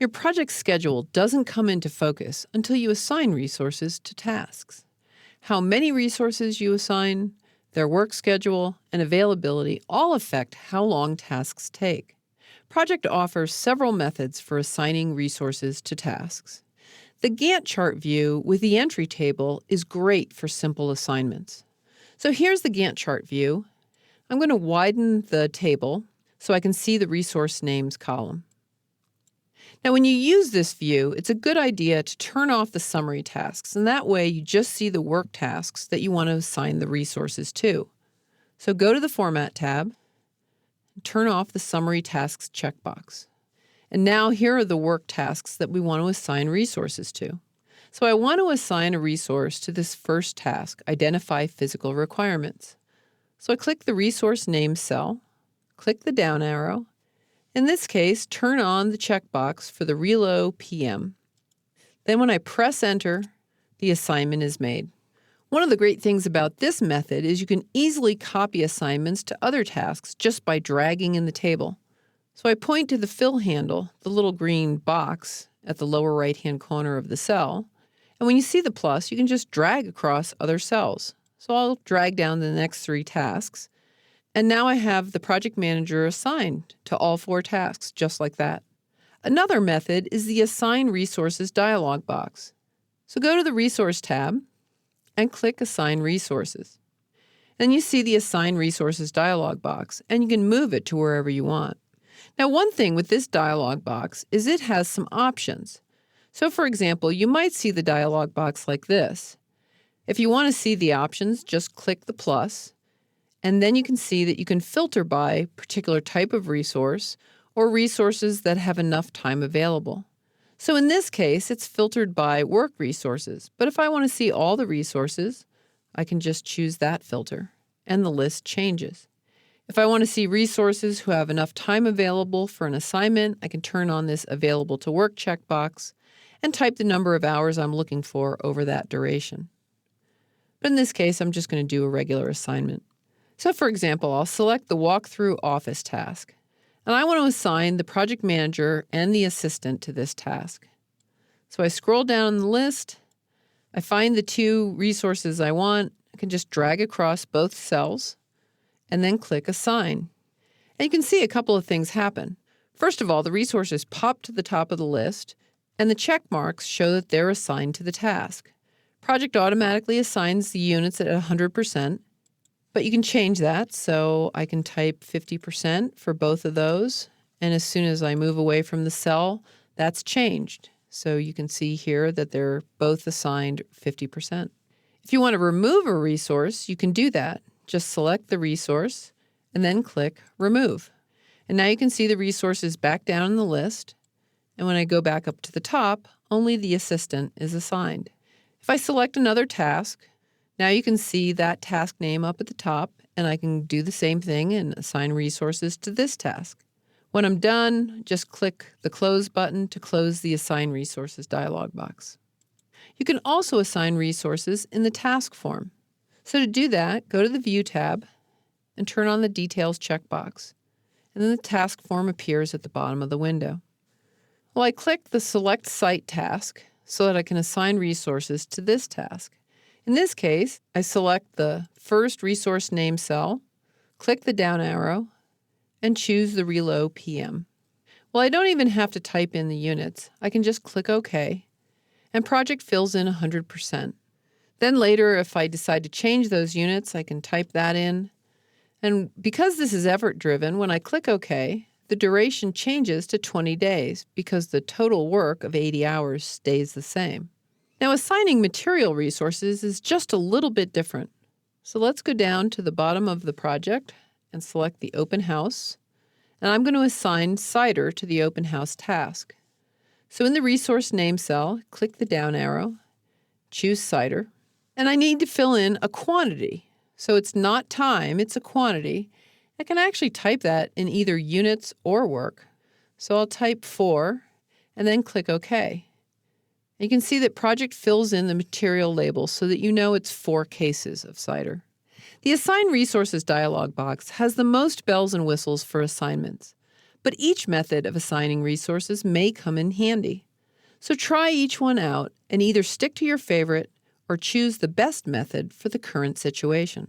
Your project schedule doesn't come into focus until you assign resources to tasks. How many resources you assign, their work schedule, and availability all affect how long tasks take. Project offers several methods for assigning resources to tasks. The Gantt chart view with the entry table is great for simple assignments. So here's the Gantt chart view. I'm going to widen the table so I can see the resource names column. Now, when you use this view, it's a good idea to turn off the summary tasks, and that way you just see the work tasks that you want to assign the resources to. So go to the Format tab, and turn off the Summary Tasks checkbox. And now here are the work tasks that we want to assign resources to. So I want to assign a resource to this first task, Identify Physical Requirements. So I click the Resource Name cell, click the down arrow. In this case, turn on the checkbox for the Reload PM. Then when I press Enter, the assignment is made. One of the great things about this method is you can easily copy assignments to other tasks just by dragging in the table. So I point to the fill handle, the little green box at the lower right-hand corner of the cell, and when you see the plus, you can just drag across other cells. So I'll drag down the next 3 tasks, and now I have the project manager assigned to all 4 tasks, just like that. Another method is the Assign Resources dialog box. So go to the Resource tab and click Assign Resources. Then you see the Assign Resources dialog box, and you can move it to wherever you want. Now, one thing with this dialog box is it has some options. So, for example, you might see the dialog box like this. If you want to see the options, just click the plus, and then you can see that you can filter by particular type of resource or resources that have enough time available. So in this case, it's filtered by work resources. But if I want to see all the resources, I can just choose that filter, and the list changes. If I want to see resources who have enough time available for an assignment, I can turn on this Available to Work checkbox and type the number of hours I'm looking for over that duration. But in this case, I'm just going to do a regular assignment. So for example, I'll select the Walkthrough Office task, and I want to assign the project manager and the assistant to this task. So I scroll down the list, I find the 2 resources I want, I can just drag across both cells, and then click Assign. And you can see a couple of things happen. First of all, the resources pop to the top of the list, and the check marks show that they're assigned to the task. Project automatically assigns the units at 100%, but you can change that, so I can type 50% for both of those, and as soon as I move away from the cell, that's changed. So you can see here that they're both assigned 50%. If you want to remove a resource, you can do that. Just select the resource and then click Remove. And now you can see the resources back down in the list. And when I go back up to the top, only the assistant is assigned. If I select another task, now you can see that task name up at the top, and I can do the same thing and assign resources to this task. When I'm done, just click the Close button to close the Assign Resources dialog box. You can also assign resources in the task form. So to do that, go to the View tab and turn on the Details checkbox, and then the task form appears at the bottom of the window. Well, I click the Select Site task so that I can assign resources to this task. In this case, I select the first resource name cell, click the down arrow, and choose the Reload PM. Well, I don't even have to type in the units. I can just click OK, and project fills in 100%. Then later, if I decide to change those units, I can type that in. And because this is effort-driven, when I click OK, the duration changes to 20 days because the total work of 80 hours stays the same. Now, assigning material resources is just a little bit different. So let's go down to the bottom of the project and select the Open House. And I'm going to assign cider to the Open House task. So in the Resource Name cell, click the down arrow, choose cider. And I need to fill in a quantity. So it's not time, it's a quantity. I can actually type that in either units or work. So I'll type 4 and then click OK. You can see that project fills in the material label so that you know it's 4 cases of cider. The Assign Resources dialog box has the most bells and whistles for assignments. But each method of assigning resources may come in handy. So try each one out and either stick to your favorite or choose the best method for the current situation.